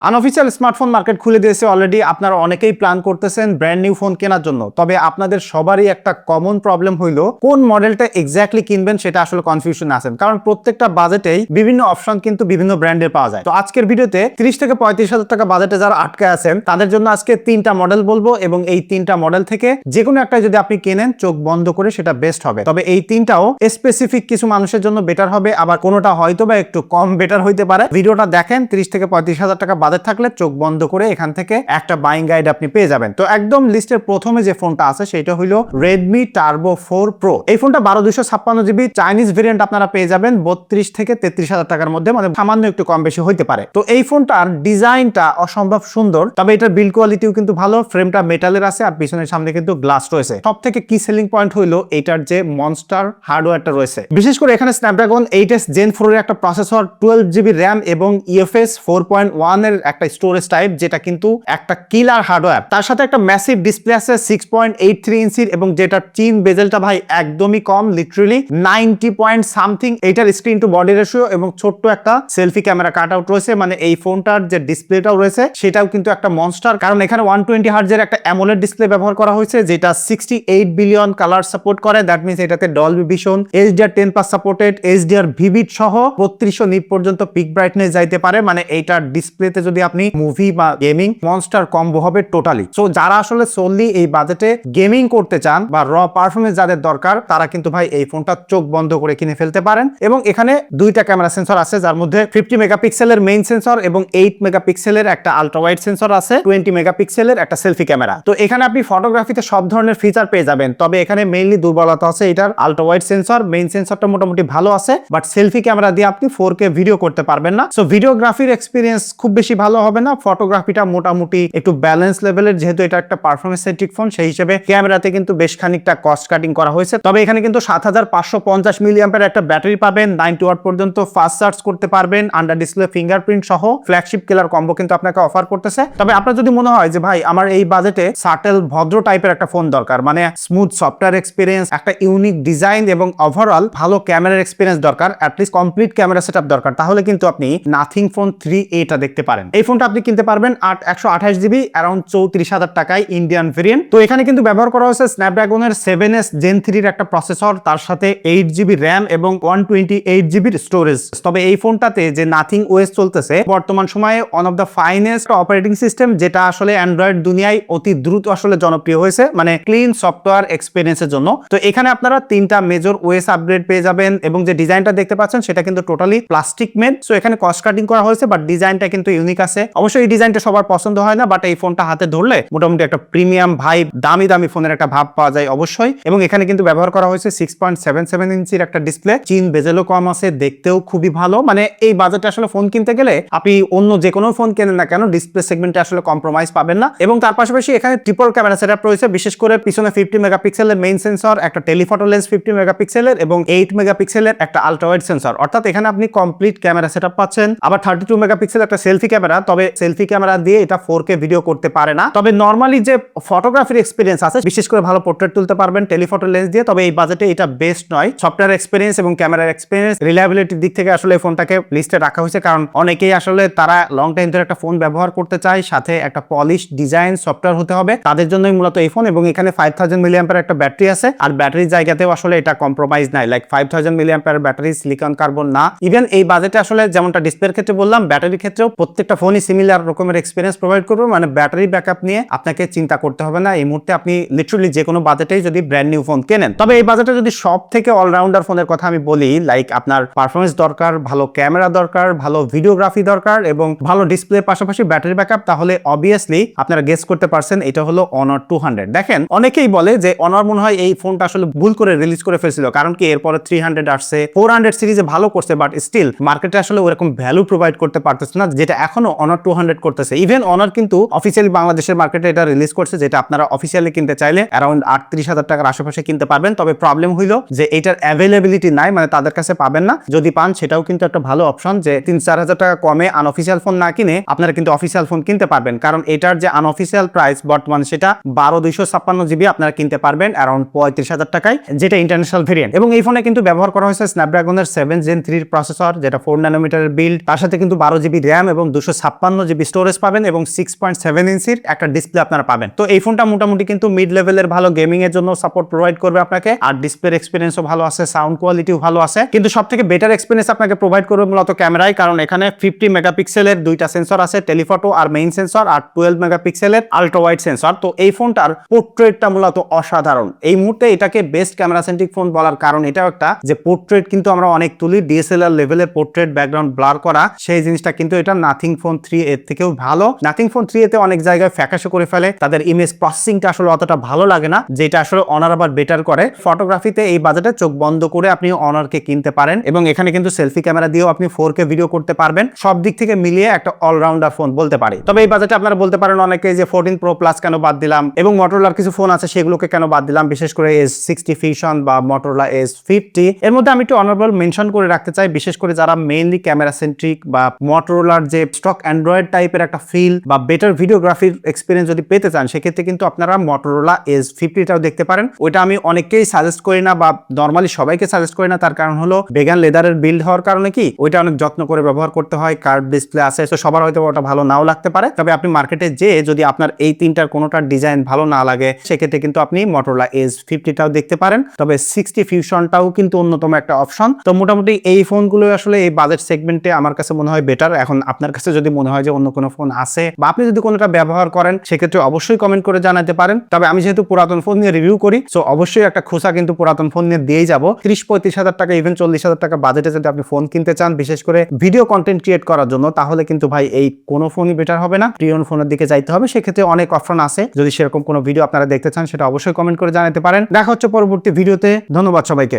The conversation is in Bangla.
আনঅফিসিয়াল স্মার্টফোন মার্কেট খুলে দিয়েছে অলরেডি। আপনারা অনেকেই প্ল্যান করতেছেন ব্র্যান্ড নিউ ফোন কেনার জন্য, তবে আপনাদের সবারই একটা কমন প্রবলেম হইলো কোন মডেলটা এক্স্যাক্টলি কিনবেন সেটা আসলে কনফিউশন আছেন, কারণ প্রত্যেকটা বাজেটেই বিভিন্ন অপশন কিন্তু বিভিন্ন ব্র্যান্ডের পাওয়া যায়। তো আজকের ভিডিওতে 30 থেকে 35,000 টাকা বাজেটে যারা আটকে আছেন তাদের জন্য আজকে 3টা মডেল বলবো, এবং এই 3টা মডেল থেকে যে কোনো একটা যদি আপনি কেনেন চোখ বন্ধ করে সেটা বেস্ট হবে। তবে এই 3টাও স্পেসিফিক কিছু মানুষের জন্য বেটার হবে, আবার কোনোটা হয়তো বা একটু কম বেটার হইতে পারে। ভিডিওটা দেখেন, 30 থেকে 35,000 টাকা বাজেট থাকলে চোখ বন্ধ করে এখান থেকে একটা বাইং গাইড আপনি পেয়ে যাবেন। তো একদম লিস্টের প্রথমে যে ফোনটা আছে সেটা হলো Redmi Turbo 4 Pro। এই ফোনটা 12/256 চাইনিজ ভেরিয়েন্ট আপনারা পেয়ে যাবেন 32 থেকে 33,000 টাকার মধ্যে, মানে সামান্য একটু কম বেশি হইতে পারে। তো এই ফোনটার ডিজাইনটা অসম্ভব সুন্দর, তবে এটার বিল্ড কোয়ালিটিও কিন্তু ভালো। ফ্রেমটা মেটালের আছে আর পিছনের সামনে কিন্তু গ্লাস রয়েছে। সব থেকে কি সেলিং পয়েন্ট হইলো এটার যে মনস্টার হার্ডওয়্যারটা রয়েছে, বিশেষ করে এখানে স্ন্যাপড্রাগন 8s Gen 4 এর একটা প্রসেসর, 12GB RAM এবং UFS 4.1 এর একটা স্টোরেজ টাইপ, যেটা কিন্তু একটা কিলার হার্ডওয়্যার। তার সাথে একটা ম্যাসিভ ডিসপ্লে আছে 6.83 ইঞ্চির, এবং যেটার চিন বেজেলটা ভাই একদমই কম, লিটারালি 90 পয়েন্ট সামথিং। এটার স্ক্রিন টু বডি রেশিও এবং ছোট্ট একটা সেলফি ক্যামেরা কাট আউট রয়েছে, মানে এই ফোনটার যে ডিসপ্লেটাও রয়েছে সেটাও কিন্তু একটা মনস্টার, কারণ এখানে 120 হার্টজের একটা অ্যামোলেড ডিসপ্লে ব্যবহার করা হয়েছে যেটা 68 বিলিয়ন কালার সাপোর্ট করে। দ্যাট মিন্স এটাতে Dolby vision, HDR10+ supported, HDR vivid সহ 3200 নিট পর্যন্ত পিক ব্রাইটনেস যাইতে পারে। মানে এইটার ডিসপ্লেতে যদি আপনি মুভি বা গেমিং, মনস্টার কম্বো হবে টোটালি। সো যারা আসলে সোনলি এই বাজেটে গেমিং করতে চান বা র পারফরমেন্স যাদের দরকার, তারা কিন্তু ভাই এই ফোনটা চোখ বন্ধ করে কিনে ফেলতে পারেন। এবং এখানে 2টা ক্যামেরা সেন্সর আছে, যার মধ্যে 50 মেগাপিক্সেলের মেইন সেন্সর এবং 8 মেগাপিক্সেলের একটা আলট্রা ওয়াইড সেন্সর আছে, 20 মেগাপিক্সেলের একটা সেলফি ক্যামেরা। তো এখানে আপনি ফটোগ্রাফিতে সব ধরনের ফিচার পেয়ে যাবেন, তবে এখানে মেইনলি দুর্বলতা আছে এটার আলট্রা ওয়াইড সেন্সর। মেইন সেন্সরটা মোটামুটি ভালো আছে, বাট সেলফি ক্যামেরা দিয়ে আপনি 4K ভিডিও করতে পারবেন না। সো ভিডিওগ্রাফির এক্সপিরিয়েন্স খুব বেশি ভালো হবে না। ফটোগ্রাফিটা মোটামুটি একটু ব্যালেন্স লেভেলের, যেহেতু এটা একটা পারফরমেন্স সেন্ট্রিক ফোন, সেই হিসেবে ক্যামেরাতে কিন্তু বেশ খানিকটা কস্ট কাটিং করা হয়েছে। তবে এখানে কিন্তু 7550 মিলিঅ্যাম্পিয়ার একটা ব্যাটারি পাবেন, 90 ওয়াট পর্যন্ত ফাস্ট চার্জ করতে পারবেন, আন্ডার ডিসপ্লে ফিঙ্গারপ্রিন্ট সহ ফ্ল্যাগশিপ কিলার কম্বো কিন্তু আপনাকে অফার করতেছে। তবে আপনার যদি মনে হয় যে ভাই আমার এই বাজেটে সাটেল ভদ্র টাইপের একটা ফোন দরকার, মানে স্মুথ সফটওয়্যার এক্সপিরিয়েন্স, একটা ইউনিক ডিজাইন এবং ওভারঅল ভালো ক্যামেরার এক্সপিরিয়েন্স দরকার, অ্যাটলিস্ট কমপ্লিট ক্যামেরা সেটআপ দরকার, তাহলে কিন্তু আপনি নাথিং ফোন 3A টা দেখতে পারেন। এই ফোনটা আপনি কিনতে পারবেন 128GB অ্যারাউন্ড 34,000 টাকায়, ইন্ডিয়ান ভেরিয়েন্ট। তো এখানে কিন্তু ব্যবহার করা হয়েছে স্ন্যাপড্রাগনের 7s Gen 3 এর একটা প্রসেসর, তার সাথে 8GB RAM এবং 128GB স্টোরেজ। তবে এই ফোনটাতে যে নাথিং OS চলতেছে বর্তমান সময়ে one of the finest operating system, যেটা আসলে অ্যান্ড্রয়েড দুনিয়ায় অতি দ্রুত আসলে জনপ্রিয় হয়েছে, মানে ক্লিন সফটওয়্যার এক্সপিরিয়েন্সের জন্য। তো এখানে আপনারা 3টা মেজর OS আপগ্রেড পেয়ে যাবেন, এবং যে ডিজাইনটা দেখতে পাচ্ছেন সেটা কিন্তু টোটালি প্লাস্টিক মেড। সো এখানে কস্ট কাটিং করা হয়েছে, বাট ডিজাইনটা কিন্তু ইউনিক আছে। অবশ্যই এই ডিজাইনটা সবার পছন্দ হয় না, বাট এই ফোনটা হাতে ধরলে মোটামুটি একটা প্রিমিয়াম ভাইব, দামি দামি ফোনের একটা ভাব পাওয়া যায় অবশ্যই। এবং এখানে কিন্তু ব্যবহার করা হয়েছে 6.77 ইঞ্চির একটা ডিসপ্লে, চিন বেজেলও কম আছে, দেখতেও খুবই ভালো। মানে এই বাজেটে আসলে ফোন কিনতে গেলে আপনি অন্য যে কোনো ফোন কেনেন না কেন, ডিসপ্লে সেগমেন্টে আসলে কম্প্রোমাইজ পাবেন না। এবং তার পাশাপাশি এখানে ট্রিপল ক্যামেরা সেটআপ রয়েছে, বিশেষ করে পিছনে 50 মেগাপিক্সেলের মেইন সেন্সর, একটা টেলিফটো লেন্স 50 মেগাপিক্সেলের এবং 8 মেগাপিক্সেলের একটা আলট্রা ওয়াইড সেন্সর। অর্থাৎ এখানে আপনি কমপ্লিট ক্যামেরা সেটআপ পাচ্ছেন। আবার 32 মেগাপিক্সেল একটা সেলফি ক্যামেরা, তবে সেলফি ক্যামেরা দিয়ে এটা 4K ভিডিও করতে পারে না। তবে নরমালি যে ফটোগ্রাফির এক্সপিরিয়েন্স আছে, বিশেষ করে ভালো পোর্ট্রেট তুলতে পারবেন টেলিফটো লেন্স দিয়ে। তবে এই বাজেটে এটা বেস্ট নয়। সফটওয়্যার এক্সপিরিয়েন্স এবং ক্যামেরার এক্সপিরিয়েন্স, রিলায়েবিলিটির দিক থেকে আসলে এই ফোনটাকে লিস্টে রাখা হয়েছে, কারণ অনেকেই আসলে তারা লং টাইম ধরে একটা ফোন ব্যবহার করতে চায়, সাথে একটা পলিশ ডিজাইন সফটওয়্যার হতে হবে, তাদের জন্যই মূলত এই ফোন। এবং এখানে 5000 মিলিঅ্যাম্পিয়ার একটা ব্যাটারি আছে, আর ব্যাটারির জায়গাতেও আসলে এটা কম্প্রোমাইজ নাই, like 5000 milliampere battery, silicon carbon না। ইভেন এই বাজেটে আসলে যেমনটা ডিসপ্লের ক্ষেত্রে বললাম, ব্যাটারির ক্ষেত্রেও প্রত্যেকটা ফোনই সিমিলার রকমের এক্সপিরিয়েন্স প্রোভাইড করবে, মানে ব্যাটারি ব্যাকআপ নিয়ে আপনাকে চিন্তা করতে হবে না এই মুহূর্তে। আপনি লিটারালি যে কোনো বাজেটেই যদি ব্র্যান্ড নিউ ফোন কেনেন, তবে এই বাজেটে যদি সব থেকে অলরাউন্ডার ফোনের কথা আমি বলি, লাইক আপনার পারফরমেন্স দরকার, ভালো ক্যামেরা দরকার, ভালো ভিডিওগ্রাফি দরকার এবং ভালো ডিসপ্লের পাশাপাশি ব্যাটারি ব্যাকআপ, তাহলে অবভিয়াসলি আপনারা গেস করতে পারছেন এটা হলো Honor 200। দেখেন অনেকেই বলে যে Honor মনে হয় এই ফোনটা আসলে ভুল করে রিলিজ করে ফেলছিল, কারণ কি এরপরে 300 আসছে, 400 সিরিজে ভালো করছে, বাট স্টিল মার্কেটে আসলে ওরকম ভ্যালু প্রোভাইড করতে পারতেছে না যেটা এখনো Honor 200 করতেছে। ইভেন Honor কিন্তু অফিসিয়ালি বাংলাদেশের মার্কেটে এটা রিলিজ করছে, যেটা আপনারা অফিসিয়ালি কিনতে চাইলে অ্যারাউন্ড 38,000 টাকার আশেপাশে কিনতে পারবেন। তবে প্রবলেম হইলো যে এটার অ্যাভেলেবিলিটি নাই, মানে তাদের কাছে পাবেন না। যদি পান সেটাও কিন্তু একটা ভালো অপশন, যে 3-4 হাজার টাকা কমে আনঅফিসিয়াল ফোন না কিনে আপনারা কিন্তু অফিসিয়াল ফোন কিনতে পারবেন, কারণ এটার যে আনঅফিসিয়াল প্রাইস বর্তমানে সেটা 12256GB আপনারা কিনতে পারবেন অ্যারাউন্ড 35,000 টাকায়, যেটা ইন্টারন্যাশনাল ভেরিয়েন্ট। এবং এই ফোনে কিন্তু ব্যবহার করা হয়েছে স্ন্যাপড্রাগনের 7 Gen 3 প্রসেসর, যেটা 4 ন্যানোমিটারের বিল্ড, তার সাথে কিন্তু 12GB RAM এবং 256 GB স্টোরেজ পাবেন এবং 6.7 ইঞ্চির একটা ডিসপ্লে আপনারা পাবেন। তো এই ফোনটা মোটামুটি কিন্তু মিড লেভেলের ভালো গেমিং এর জন্য সাপোর্ট প্রোভাইড করবে আপনাকে, আর ডিসপ্লের এক্সপিরিয়েন্সও ভালো আছে, সাউন্ড কোয়ালিটিও ভালো আছে। কিন্তু সবথেকে বেটার এক্সপিরিয়েন্স আপনাকে প্রোভাইড করবে মূলত ক্যামেরায়, কারণ এখানে 50 মেগাপিক্সেলের দুইটা সেন্সর আছে, টেলিফটো আর মেইন সেন্সর, আর 12 মেগাপিক্সেলের আলট্রা ওয়াইড সেন্সর। তো এই ফোনটার পোর্ট্রেটটা মূলত অসাধারণ। এই মুহূর্তে এটাকে বেস্ট ক্যামেরা সেন্ট্রিক ফোন বলার কারণ এটাও একটা যে পোর্ট্রেট কিন্তু আমরা অনেক তুলি, ডিএসএলআর লেভেলের পোর্ট্রেট ব্যাকগ্রাউন্ড ব্লার করা, সেই জিনিসটা কিন্তু এটা নাথিং ফোন 3 এর থেকেও ভালো। নাথিং ফোন 3 এতে অনেক জায়গায় ফ্যাকাশে করে ফেলে, তাদের ইমেজ প্রসেসিংটা আসলে অতটা ভালো লাগে না, যেটা আসলে অনার আবার বেটার করে। ফটোগ্রাফিতে এই বাজেটে চোখ বন্ধ করে আপনি অনারকে কিনতে পারেন, এবং এখানে কিন্তু সেলফি ক্যামেরা দিয়েও আপনি 4K ভিডিও করতে পারবেন। সব দিক থেকে মিলিয়ে একটা অলরাউন্ডার ফোন বলতে পারি। তবে এই বাজেটে আপনারা বলতে পারেন অনেকে যে 14 Pro Plus কেন বাদ দিলাম, এবং মোটরোলার কিছু ফোন আছে সেগুলোকে কেন বাদ দিলাম, বিশেষ করে S60 Fusion বা মোটরোলা S50। এর মধ্যে আমি একটু অনারেবল মেনশন করে রাখতে চাই, বিশেষ করে যারা মেইনলি ক্যামেরা সেন্ট্রিক বা মোটরোলার যে স্টক অ্যান্ড্রয়েড টাইপের একটা ফিল বা বেটার ভিডিওগ্রাফির এক্সপিরিয়েন্স যদি পেতে চান, সেক্ষেত্রে কিন্তু আপনারা মোটরোলা S50টাও দেখতে পারেন। ওইটা আমি অনেককেই সাজেস্ট করি না, বা নর্মালি সবাইকে সাজেস্ট করি না। তার কারণ হলো ভেগান লেদারের বিল্ড হওয়ার কারণে কি ওইটা অনেক যত্ন করে ব্যবহার করতে হয়, কার্ভ ডিসপ্লে আছে, তো সবার হয়তো ওটা ভালো নাও লাগতে পারে। তবে আপনি মার্কেটে যে যদি আপনার এই তিনটার কোনোটার ডিজাইন ভালো না লাগে, সেক্ষেত্রে কিন্তু আপনি মোটরোলা S50টাও দেখতে পারেন। তবে 60 ফিউশনটাও কিন্তু অন্যতম একটা অপশন। তো মোটামুটি এই ফোনগুলো আসলে এই বাজেট সেগমেন্টে আমার কাছে মনে হয় বেটার। এখন আপনার কাছে যদি মনে হয় যে অন্য কোনো ফোন আছে বা আপনি যদি কোনোটা ব্যবহার করেন, সেক্ষেত্রে অবশ্যই কমেন্ট করে জানাতে পারেন। তবে আমি যেহেতু পুরাতন ফোন নিয়ে রিভিউ করি, সো অবশ্যই একটা খোসা কিন্তু পুরাতন ফোন নিয়ে দিয়েই যাবো। 30-35 হাজার টাকা, ইভেন 40 হাজার টাকা বাজেটে যদি আপনি ফোন কিনতে চান, বিশেষ করে ভিডিও কন্টেন্ট ক্রিয়েট করার জন্য, তাহলে কিন্তু ভাই এই কোনো ফোনই বেটার হবে না, প্রিয়ন ফোনের দিকে যাইতে হবে। সেক্ষেত্রে অনেক অপশন আছে, যদি সেরকম কোনো ভিডিও আপনারা দেখতে চান সেটা অবশ্যই কমেন্ট করে জানাতে পারেন। দেখা হচ্ছে পরবর্তী ভিডিওতে। ধন্যবাদ সবাইকে।